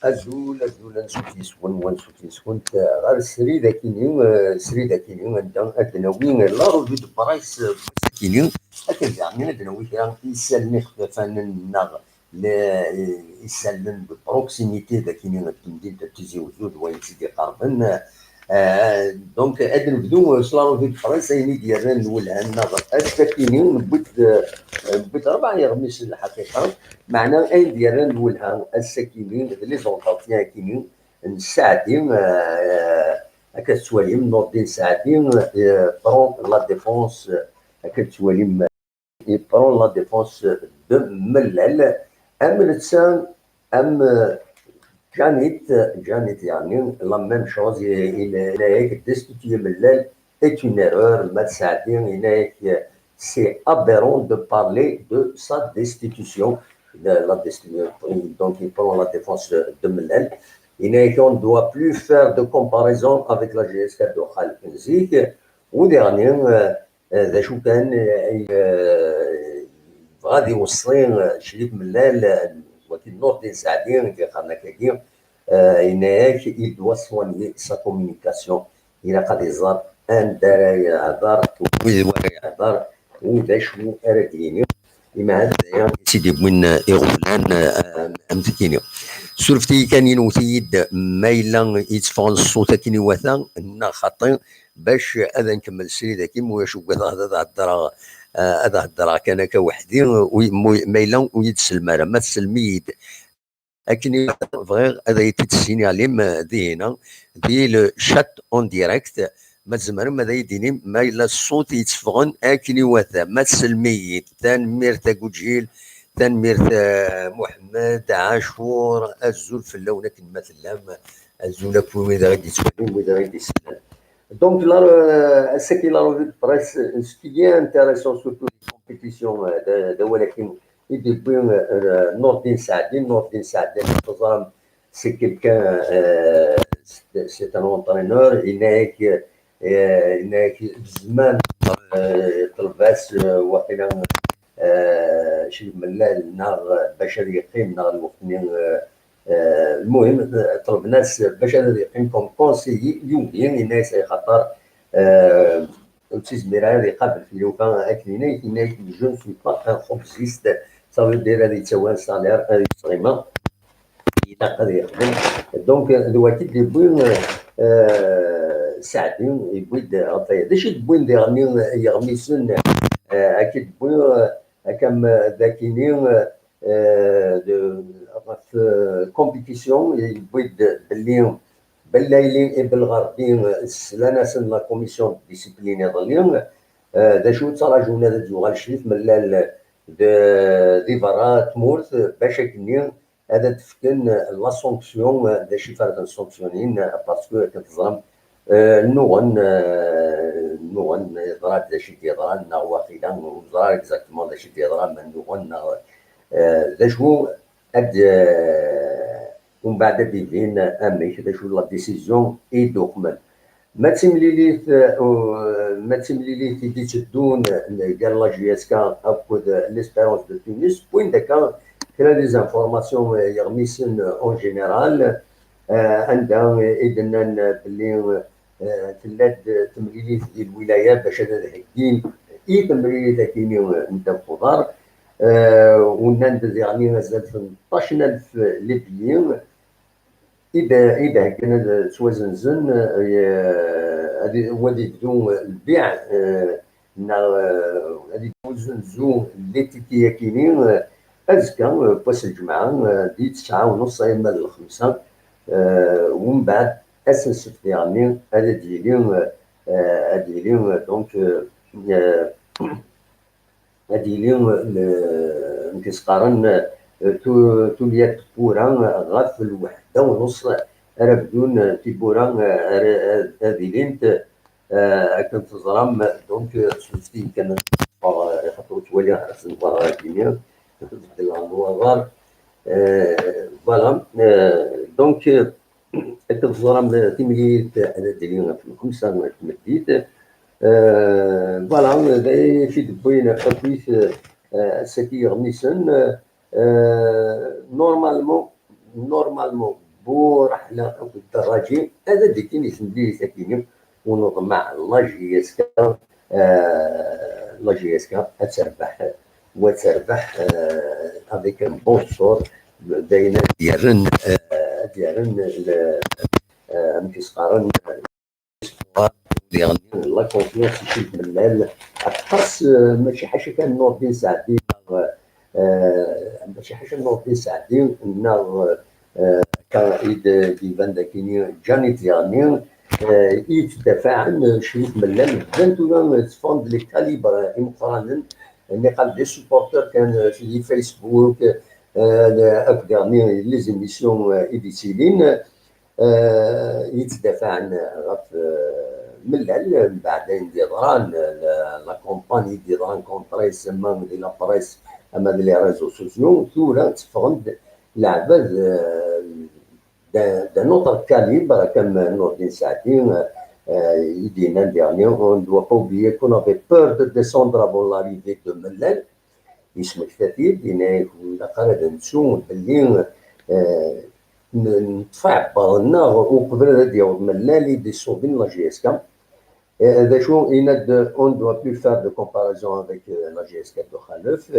azul نسوتيسون غير سري ذاكيني عندنا أدناوي لا رودو دو برايس كيني هكا زعما أدناوي كرا يسالني خفافانا يسالن ببروكسيميتي ذاكيني تمديد تيزي وجود وين سيدي قربن دونك هاد نبدو شلا في فرنسا يني ديالنا نولها النظر السكيني نبت 4 يغمس الحقيقه معنا اين ديالنا نولها السكيني لي زونطاتيان كيني نساعدين هكا تواليم نوضي نساعدين برون لا ديفونس هكا تواليم برون لا ديفونس دو ملال ام لتسان ام Janet يعني la même chose il est destitué Mellel est une erreur c'est aberrant de parler de sa destitution donc il prend la défense de Mellel on ne doit plus faire de comparaison avec la GSK de Khalid ou dernier ذا شو كان غادي يوصلين شريف ملال ولكن نور دين سعدين كيقالنا كاكي هناك il doit soigner sa communication إلا قد يزار أن دارا يهضر ولا يهضر ودا شنو راه ديني إما هذايا سيدي بوين يغولان أمتكيني سولفتي كان ينوثيد مايلا يتفغن الصوت كيني وثان نا خاطين باش هذا نكمل السيد ذاك واش هذا هضره كان كوحدي مايلا ويتسلم راه ما تسلميد لكن فغير هذا يتسيناليم دينا دي لو شات اون ديريكت ما تزمر ما يديني ما الا الصوت يتفغن اكني وثا ما تسلميد تنمير تاكوجيل تنمير محمد عاشور الزول في اللون كلمه اللام الزول كوي اذا غادي تسولي واذا غادي يسلم Donc, là, ce qui est la revue de presse, ce qui est intéressant, surtout les compétitions de Walakin et depuis Nordin Saadin, c'est quelqu'un, c'est un entraîneur, il n'est que Zman, Talbas, Wakilan, شي ملال نهار باش يقيم نهار الوقتين المهم طلب ناس باش هذا يقيم كوم كونسيي يوميا الناس خاطر تيزمير هذا يقابل في لو كان اكلينا جو نسوي با ان خوبزيست صافي دير هذا يتساوى سالير فريمون يقدر يخدم دونك دلوقتي اللي بوين ساعدين يبويد عطيه داش بوين يغمسون اكيد بوين كم ذاكينين في كومبيتيسيون يبويد بالليلين بالغربين السلاناس لا كوميسيون ديسيبلينير ظليون دا شو تراجعنا دا جوغال شريف ملال دي فرات مورث باش كنين هذا تفكن لا سونكسيون دا شي فرد سونكسيونين باسكو كتظلم نوغن ضرب دا شي تيضران نا واخيدا وزرا اكزاكتومون دا شي تيضران من نوغن دا شو هاد ومن بعد ديفين اميك دا شو لا ديسيزيون اي دوكمنت ما تمليليت دي تدون قال لا جي اس كا اكود ليسبيرونس دو تونس وين داكا كرا دي زانفورماسيون يغميسن اون جينيرال عندها اذن باللي تلات تمليليت ديال الولايه باش هذا الحكيم اي تمليليت كاينين نتا الخضار ونندز يعني مازال 18000 ليبيين إذا كان توازنزن هذه هو اللي بدون البيع هذه توازنزو اللي تيكي كاينين أزكى باس الجمعة دي 9:30 إما ل5 ومن بعد أساس يعني هذا ديالين دونك هذه كيسقارن توليات بورا غاف الوحده ونص راه بدون تيبورا هذه لينت كانت تزرم دونك شفتي كان خاطر تولي راس البار كيميا تبدل النوار فوالا دونك تزرم تيمليت هذا ديالنا في الخمسه تمديت فوالا في دبوين أبويت سكي غميسن نورمالمون بو رحله بالدراجي هذا اللي كاين يسمى ساكنين ونطمع لا جي اس كا لا جي اس كا تربح وتربح افيك ان بون سور دايما ديالن مكيس قارن ديالن لا كونفيونس شي ملال خاص ماشي حاجه كان نور الدين سعدي ماشي حاجه نور الدين سعدي كان ديفان داكيني جاني ديالني يتدافع عن شريف ملال بزاف ولا تفوند لي كاليبر مقارنه اللي قال دي سوبورتور كان في فيسبوك اكدرني لي زيميسيون ايديتيلين يتدافع عن غف ملال من بعدين ديران لا كومباني ديران كونتري يسمى دي لا بريس اما دي لي ريزو سوسيو ثورة تفرض العباد d'un autre calibre comme Nourdine Saadi il dit l'an dernier on ne doit pas oublier qu'on avait peur de descendre avant l'arrivée de Mellal يسمى كثير دينا ولا قرد نسون باللي نطفع بالنا وقبل هذا يوم ملالي دي صوبين لا جي اس كا هذا شو on doit plus faire de comparaison avec la GSK de Khalef.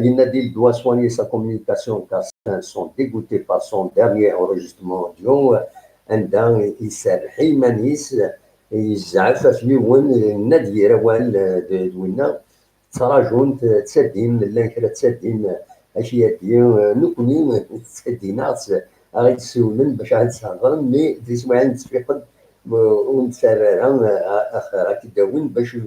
Il a dit qu'il doit soigner sa communication car certains sont dégoûtés par son dernier enregistrement audio. عندها يسرحي مانيس يزعف في وين النادي روال دوينا تراجون تسدين لا كرا تسدين اشياء ديال نكوني تسدينا غادي تسولن باش عاد تهضر مي تسمع نتفيقد ونتفرر اخر كيداون باش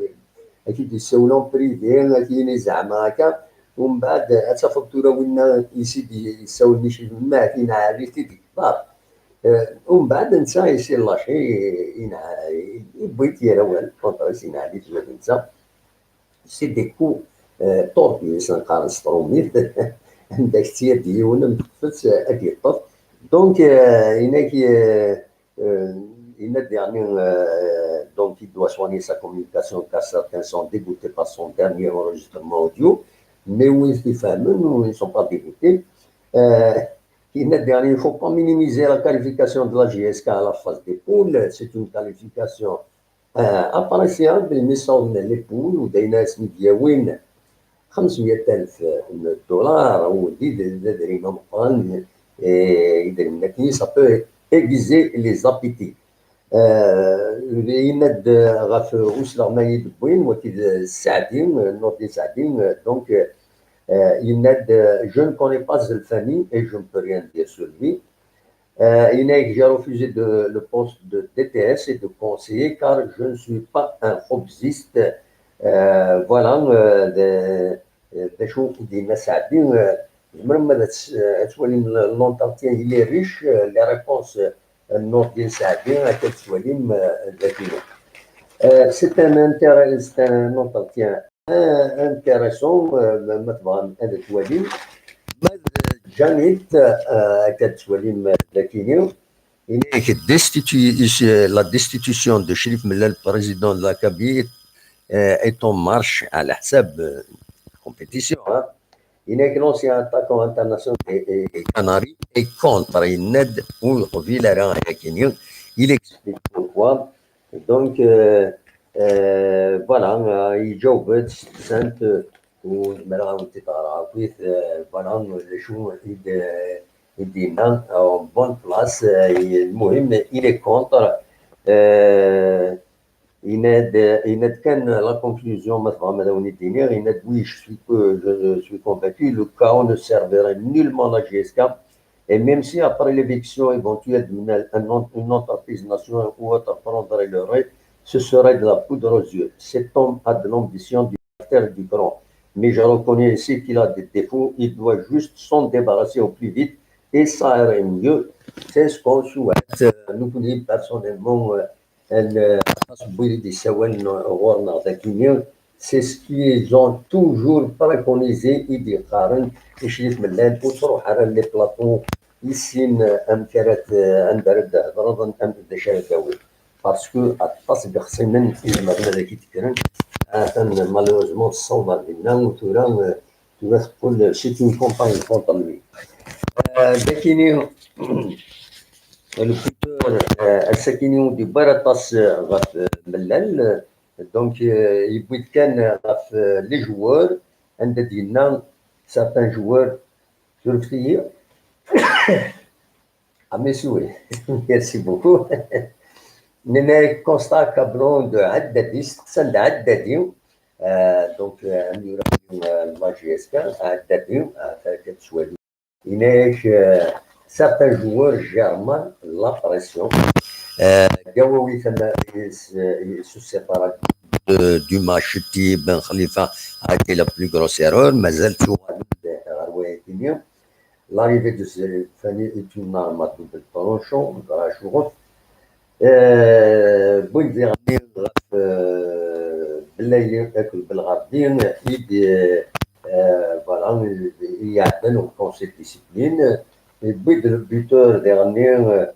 اكيد يسولون بريفي كاين زعما هكا ومن بعد تفكروا وين يسيدي يسولني شي ما كاين عرفتي ديك الدار ومن بعد نتا يصير لاشي بغيت يروال كونتراسين عليك نتا سي دي كو طوربي سنقارن ستروميت عندك كثير ديون مخفت اكيد طف دونك هناك il a dernier donc il doit soigner sa communication car certains sont dégoûtés par son dernier enregistrement audio mais où ils ne sont pas dégoûtés il a dernier il ne faut pas minimiser la qualification de la GSK à la phase des poules c'est une qualification appréciable mais sans les poules وداينا اسم دياوين 500,000 دولار ودي درهم مقرن يدير لنا كي ça peut aiguiser les appétits يند غاف وسلا ما يدبوين وكيد السعدين نوردين سعدين دونك يند je ne connais pas Zelfani et je ne peux rien dire sur lui j'ai refusé le poste de DTS et de conseiller car je ne suis pas un hobbyiste voilà شو ديما سعدين زعما تولي لونتارتيان il est riche les réponses Nourdine Saadi كتولي ذكية c'est un entretien intéressant ما تبغى هذا تولي جانيت كتولي ذكية la destitution de Cherif Mellal président de la Kabylie est en marche على حساب compétition Il est l'ancien attaquant international et Canari est contre Ined ou Villara Hakinian. Il explique pourquoi. Donc, voilà, il joue simple ou voilà, les choses, il dit non, en bonne place. Il est contre. Il كان la conclusion oui je suis convaincu le chaos ne servirait nullement la GSK et même si après l'éviction éventuelle d'une entreprise nationale ou autre prendrait le relais ce serait de la poudre aux yeux. Cet homme a de l'ambition du caractère du grand mais je reconnais ici qu'il a des défauts, il doit juste s'en débarrasser au plus vite et ça irait mieux. C'est ce qu'on souhaite. Nous connaissons personnellement c'est ce qu'ils ont toujours préconisé يدي قارن يشريف ملال وتروح على لي بلاطو يسين امكرات اندرد هضرض ام دشا داوي باسكو التصبيغ سنن الى ما بدا ذاك يتكرن مالوزمون الصوبه بينا وتورا tu vas تقول c'est une campagne contre lui. لكن البيتور الساكنين ودي بارطاس غاف ملال دونك يبغي كان غاف لي جوار عند ديالنا سارتان جوار تركي عمي سوي ميرسي بوكو ننا كونستا كابلون دو عدادي استقسم عدادي دونك عندي لا جي اس كا عدادي كتسوالي هناك certains joueurs gèrent la pression. Gawawi se sépare du match. Ben Khalifa a été la plus grosse erreur. L'arrivée de Zerfani est une arme à double tranchant. Bouillir بالليل ياكل بالغردين voilà il y a un conseil de discipline. البيض البيتور ديغني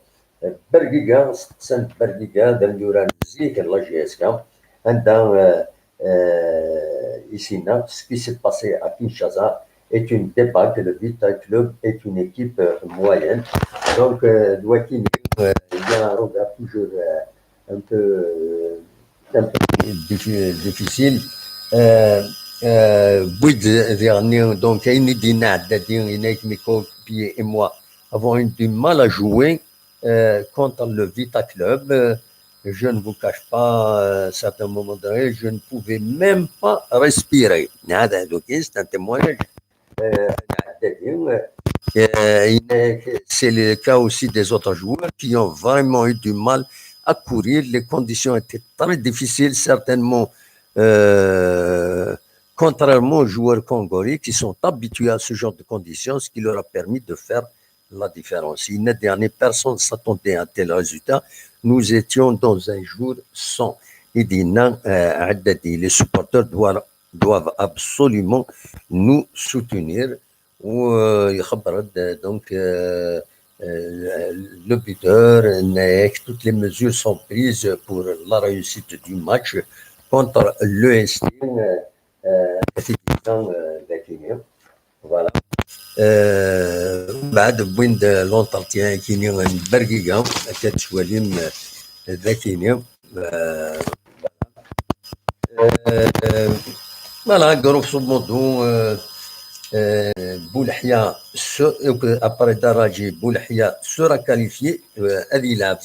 برقيقة سانت برقيقة دميوران زيك لا جي اس كا عندها ici ce qui s'est passé à Kinshasa est une débâcle. Le Vita Club est une équipe moyenne. Donc, il y a un regard toujours un peu difficile. Bouyd dernier, donc, mes coéquipiers et moi avons eu du mal à jouer contre le Vita Club. Je ne vous cache pas, à certains moments donné, je ne pouvais même pas respirer. C'est un témoignage. C'est le cas aussi des autres joueurs qui ont vraiment eu du mal à courir. Les conditions étaient très difficiles, certainement, contrairement aux joueurs congolais qui sont habitués à ce genre de conditions, ce qui leur a permis de faire la différence. Il n'est dernier, personne ne s'attendait à un tel résultat. Nous étions dans un jour sans. Il dit non, les supporters doivent absolument nous soutenir. Donc, le buteur, toutes les mesures sont prises pour la réussite du match contre l'EST. Voilà. بعد بوين لونترتيان كاينين برقيقه كتشواليم ذاكينين فوالا grosso modo Boulahia après Daraji Boulahia sera qualifié هذه يلعب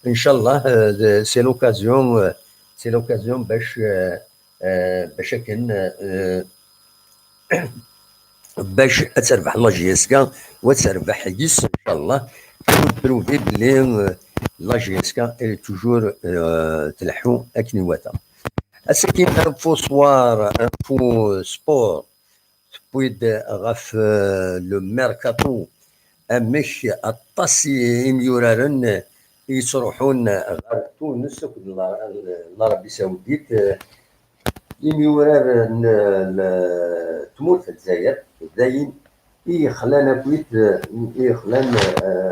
ان شاء الله c'est l'occasion باش كان باش تربح لا جي اس كا وتربح يس ان شاء الله بروفي بلي لا جي اس كا اي توجور تلحو اكنيواتا اسكين انفو سوار انفو سبور تبويد غاف لو ميركاتو امش الطاسي يميورارن يصروحون غير تونس العربيه السعوديه يميورار تموت في الجزائر داين يخلانا كويت يخلان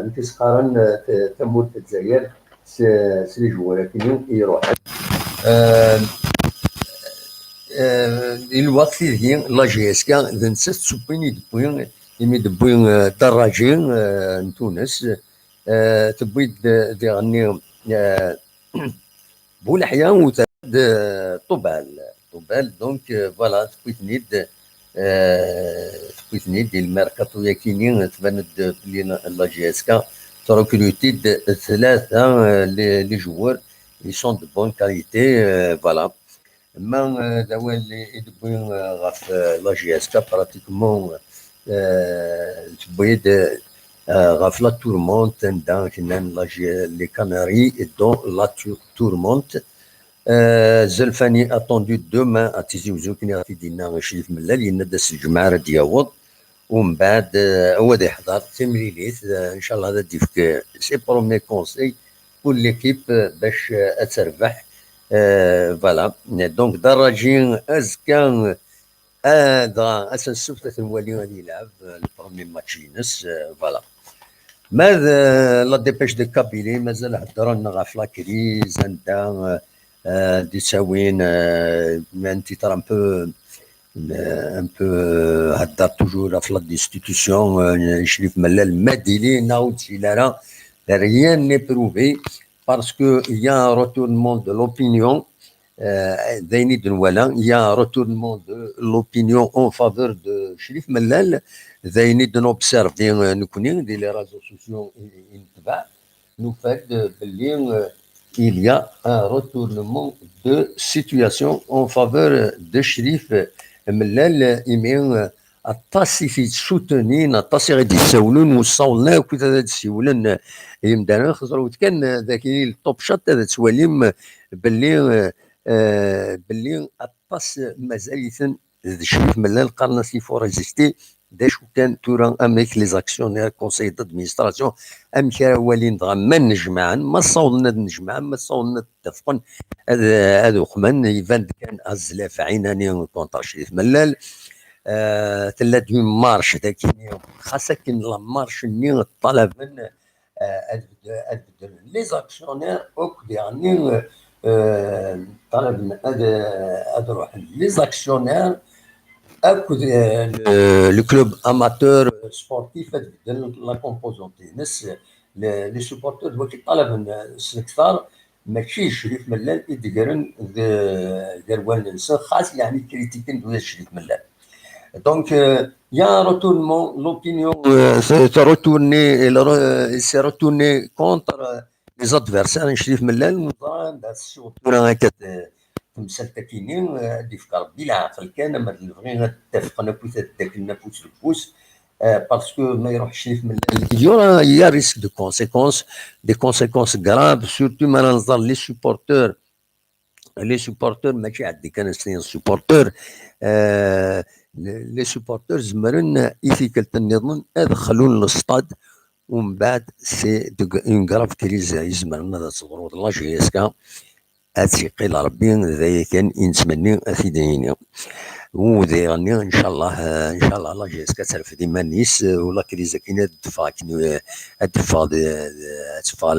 انتسقارن تموت في الجزائر سلي جوار كينو يروح الوقت هي لا جي اس كا نسات سوبيني دبوين يمي دبوين دراجين تونس تبويد ديغني بولحيا وتاد طوبال دونك فوالا تبويتنيد الميركاتو ياكيني تبان بلي لا جي اس كا تروكروتيد ثلاثه لي جوار لي سون دو بون كاليتي فوالا ما داوا اللي يدبوين غاف لا جي اس كا براتيكمون تبويد غاف لا تورمونت عندها كنا لي كاناري دون لا تورمونت زلفاني اتوندو دوما اتيزي وزوكني غادي دينا شريف ملال ينادس الجمعه راه دياوض ومن بعد هو دا يحضر تمريليت ان شاء الله هذا ديفك سي برومي كونساي بور ليكيب باش تربح فوالا دونك دراجين ازكان هذا اساس السبت الوالي غادي يلعب البرومي ماتش ينس فوالا ماذا لا ديبيش دو كابيلي مازال هضرنا غاف لا كريز عندها دي تساوين انتي ترى بو un peu هدر toujours في la destitution شريف ملال ما ديلي نعاود شي لا rien n'est prouvé parce que il y a un retournement de l'opinion دايني دنوالا il y a un retournement de l'opinion en faveur de شريف ملال دايني دنوبسيرف نكوني دي لي رازو سوسيو نتبع نفاد باللي il y a un retournement de situation en faveur de شريف ملال يمين الطاسي سوتونين الطاسي غادي يساولون وصاولنا وكذا غادي يساولون يمدانا خزروا كان ذاك الطوب شات هذا تواليم باللي باللي الطاس مازال شريف ملال قالنا سي فو ريزيستي داش كان تورا اميك لي زاكسيونير كونساي دادمينستراسيون ام كرا والين دغا ما نجمعا ما صاولنا نجمعا ما صاولنا نتفقن هذا خمان يفان كان ازلاف عيناني كونتر شريف ملال تلا دو مارش ذاك خاصة كاين لا مارش ني طلب من لي زاكسيونير اوك يعني طلب من هاد روح لي زاكسيونير اكد لو كلوب اماتور سبورتيف تبدل لا كومبوزونتي ناس لي سوبورتور دوا كيطلب من السكتار ماشي شريف ملال يدقرن قروان الانسان خاص يعني كريتيكين دو شريف ملال دونك il y a un retournement, l'opinion s'est retournée contre les adversaires. شريف ملال نظام الشغل هكا تمثال تكينين اللي في ربي العقل كان ما بغينا نتفقنا كويس داك بوس لبوس باسكو ما يروح شريف ملال il y a risque de conséquences, des conséquences graves, surtout ما نظر les supporters ماشي عندي كان سنين supporters لي سوبورتور زمرن ايثيكال النظام ادخلوا للستاد ومن بعد سي اون كراف كريز يزمرنا هذا تصوروا لا جي اس كا اتيقي ربي ذا كان ينتمني اثيديني وديرني ان شاء الله ان شاء الله لا جي اس كا تعرف ديما نيس ولا كريز كاين الدفاع الدفاع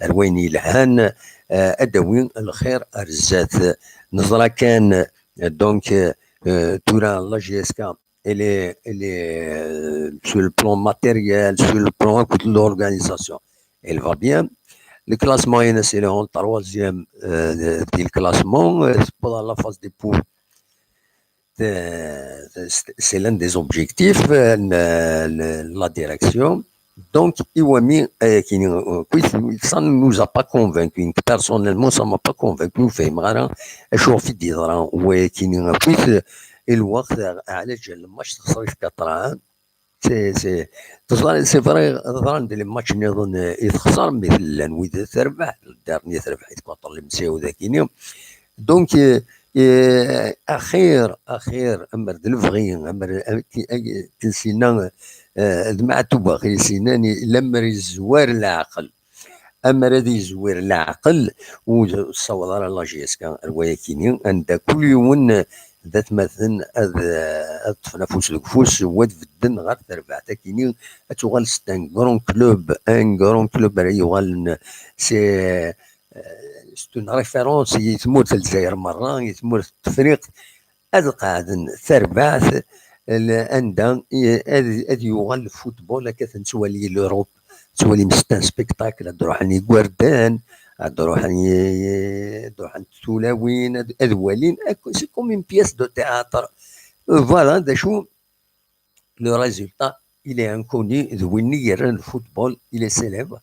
الرويني الهان ادوين الخير ارزات نظره كان دونك تورا لا جي اس كا elle est sur le plan matériel, sur le plan de l'organisation, elle va bien. Le classement est en troisième du classement pendant la phase des poules. C'est l'un des objectifs, la direction. Donc, Iwami, ça ne nous a pas convaincus. Personnellement, ça ne m'a pas convaincu. Je suis dit, الوقت علاش الماتش تخسر في 4 سي فري ظن لي الماتش نظن يتخسر مثلا واذا تربح دارني تربح يتقطر اللي مساو ذاك اليوم دونك اخير امر الفغي امر تنسينا مع توبا سيناني لما يزوار العقل اما الذي يزوار العقل وصور على لا جي اس كان روايه كيني عند كل يوم ذات مثلا التنافس الكفوس ودفدن غير تربع تاكيني تغال ستان كرون كلوب راه يغال سي اون ريفيرونس يتمور في الجزائر مره يتمور في التفريق هذا قاعد تربعث عندها هذا يغال الفوتبول هكا تنسوالي لوروب تولي مستان سبيكتاكل تروح ني كواردان تروح تولawين ادوالين سي كوم اون بياس دو تياتر فوالا دا شو لو ريزولتا il est inconnu ذويني يرى الفوتبول il est célèbre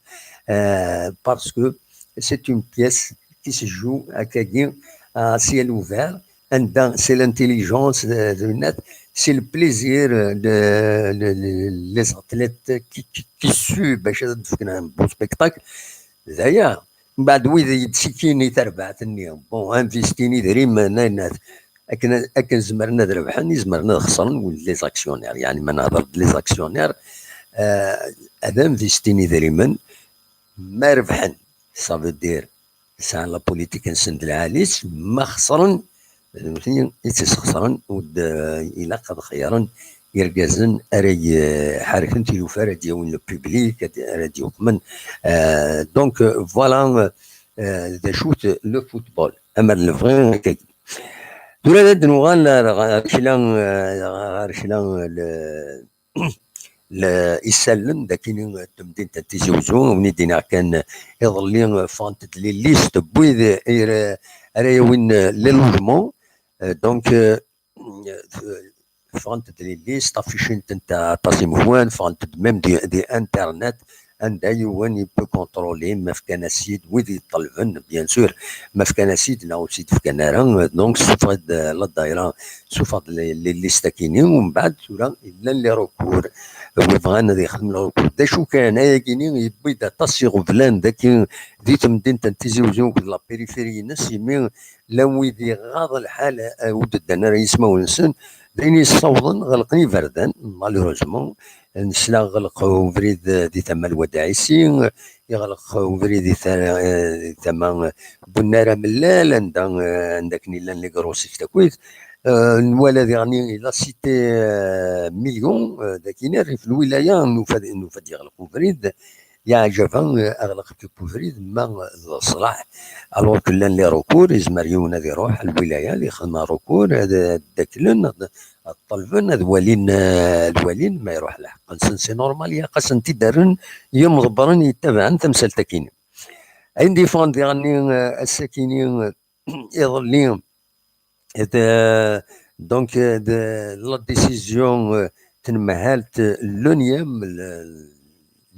parce que c'est une pièce qui se joue هكاكي à ciel ouvert عندها c'est l'intelligence de الناس c'est le plaisir les athlètes qui suivent باش تفكنا بون سبيكتاكل دايا من بعد وإذا يتسكيني تربع النيوم بون انفيستيني دريم ناس اكن زمرنا ربحن زمرنا خسرن ولي زاكسيونير يعني ما نهضر لي زاكسيونير هذا انفيستيني دريما ما ربحن صافي دير ساعه لا بوليتيك نسند العاليس ما خسرن مثلا يتسخسرن ود الى قد خيرا يرجزن اري حركن تلوفا راديو لو بوبليك راديو من دونك فوالا ذا شوت لو فوتبول اما لو فري دولا دنوغان غارشلا يسلم داكين تمدين تيزوزو وني كان يظلي فانت لي ليست بويد راه وين للوجمون دونك فانت لي ليست افيشين تنتا طاسي موان فانت ميم دي انترنت عندها يوان يبو كونترولي ما في كان سيد ويدي يطلبن بيان سور ما في كان سيد ناو سيد في كان راه دونك سوفاد لا دايره سوفاد لي ليست كاينين ومن بعد سورا الا لي روكور ويبغانا يخدم الروكور دا شو كان هيا كاينين يبي دا طاسي غفلان داك دي تمدين تنتيزيوزو لا بيريفيري ناس يمين لا ويدي غاض الحال ودد انا راه يسمعوا نسن دايني صوضن غلقني فردان مالوروزمون نسلا غلق وفريد دي ثما الوداعسي يغلق وفريد دي ثما بنارة ملال عندك نيلان لي كروسيك تاكويت الولد يعني لا سيتي مليون داكينير في الولايه نوفد يغلق وفريد يعجبها اغلق كوفريد ما الصلاح الوغ كلان لي روكور يزمر يوم هذا يروح الولايه اللي خدمه روكور هذا داكلن الطلبن هذا الوالين ما يروح له قنسن سي نورمال يا قسن تدارن يمضبرن يتبعن تمثال تاكينين عندي فاند يعني الساكنين يظلين دونك لا ديسيزيون تنمهالت لونيام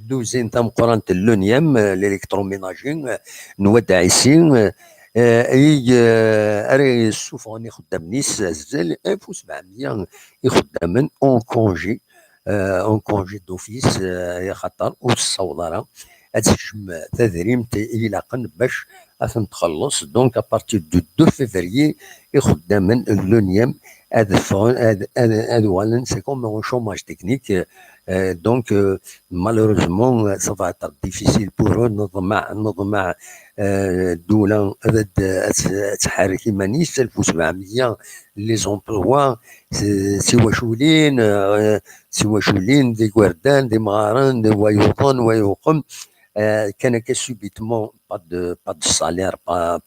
دوزين تم قرانة اللونيام الالكتروميناجي نودعسين اري السوفوني خدام نيس زال 1700 يخدمن اون كونجي دوفيس يا خاطر والصوضره هتشم تدريم يلاقن باش اثم تخلص دونك ابارتير دو 2 فيفري يخدمن اللونيام هذا ولن سي كوم اون شوماج تكنيك دونك مالوروزمون ça va être difficile pour eux نظمع الدولة تحرك مانيش 1700 لي زومبلوا سواشولين دي كوردان دي مغارن دي ويوقم كان كسوبيتمون با دو سالير با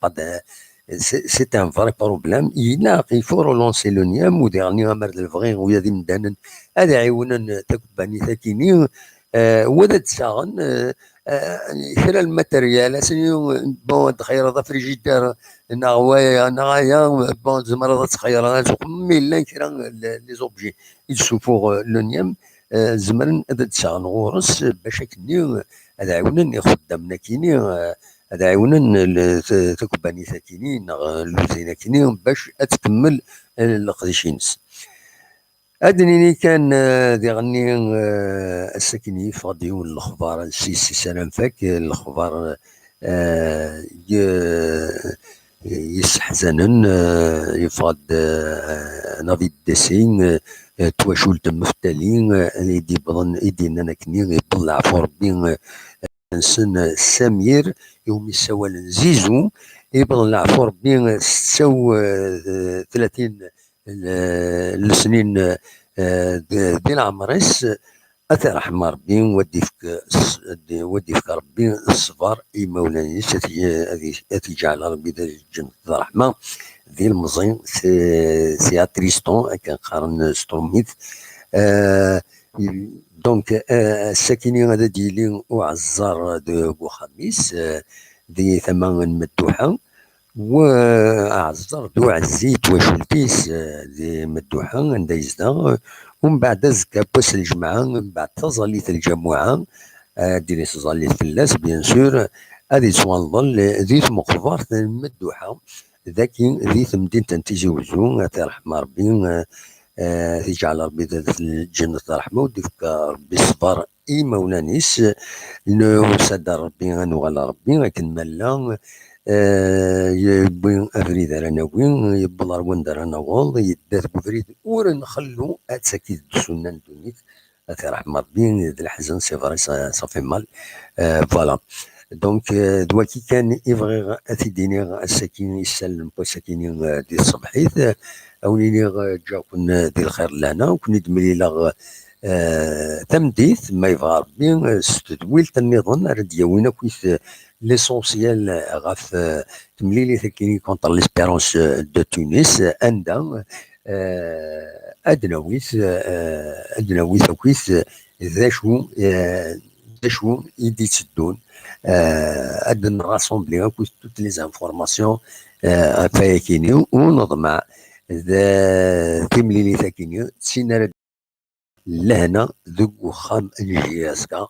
c'est un vrai problème. Il faut relancer le NIAM ou dernier amar de vrai ou yadim danen هذا عيونا تكباني ثاكيني وذا تساغن كرا الماتريال اسنيو بون تخير ذا فريجيدار نغايا بون زمر تخير ميلا كرا لي زوبجي يسوفو لو نيام زمرن هذا تساغن غورس باش كني هذا عيونا يخدمنا كيني هذا عيونا تكباني ثاكيني لوزينا كيني باش تكمل القديشينس أدنيني كان ديغني السكني فاضيون الأخبار السيسي سلام فاك الأخبار يسحزنن يفاد نافيد ديسين تواشول تمفتالين يدي بضن يدينا نكني يطلع فوربين نسن سمير يوم يسوال زيزو يبغى العفور بين 36 السنين ديال عمريس أترحم ربي ودي فيك ربي الصبر اي مولانيس اتجعل ربي جنة الرحمة ذي المزين سي تريستون كان قارن ستروميت دونك الساكنين هذا ديالي وعزار دو بوخميس دي ثمان مدوحة وعزر دو عزيت وشلتيس دي مدوحة عند يزدا ومن بعد زكا بوس الجمعة من بعد تظليت الجمعة ديري تظليت فلاس بيان سور هذه سوان ظل ذيت مقبرة مدوحة ذاكي ذيت مدينة تنتيجي وزون ترحم ربي تجعل ربي الجنة رحمة وديك ربي الصبر اي مولانيس نوسد ربي نوغال ربي لكن مالا يبين افريد رانا وين يبلر وين رانا غول يدات بفريد ور نخلو اتساكيد السنه ندونيك رحمة ربي ذا الحزن سي فري صافي مال فوالا دونك دواكي كان يبغي اتيديني الساكين يسلم بساكينين ديال الصبحيت اوليني جا كون ديال الخير لهنا وكون يدملي لا تمديث ما يبغى ربي ستدويل النظام راه ياوينا كويس ليسونسيال غاف تمليلي كيني كونتر ليسبيرونس دو تونس عندها ادناويس ادناويس كويس ذا شو يدي تسدون ادن راسومبلي كويس توت لي زانفورماسيون فيا كيني ونضمع ذا تمليلي ثاكيني تسينا لهنا ذوك وخام نجياسكا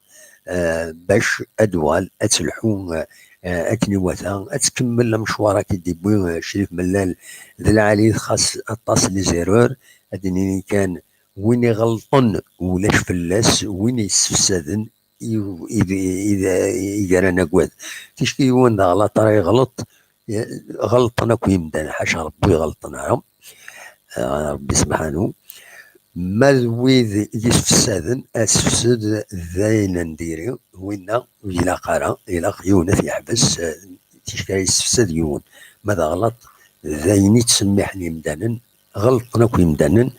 باش ادوال اتلحو اكنيواتها اتكمل مشوارك ديبوي شريف ملال ذا العالي خاص اطاس لي زيرور ادني كان وين يغلطن ولاش فلاس وين يستفسدن اذا رانا قواد تشكي وين غلط راه يغلط غلطنا كوي مدان حاشا ربي غلطنا ربي سبحانه ما ويد يسفسدن اسفسد ذاين نديري وينا الى قرا الى خيونة يحبس تيشكا يسفسد يون ماذا غلط ذاين تسمحني مدانا غلطنا كوي مدانا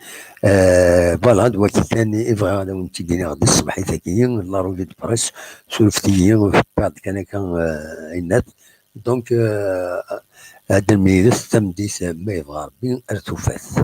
فوالا دلوقتي ثاني ابغى هذا وانت ديني غادي الصباح ثاكيا لا روفي دو بريس سولفتي وفي بعد كان عينات دونك هذا الميلاد تمديس ما يبغى ربي ارتفاث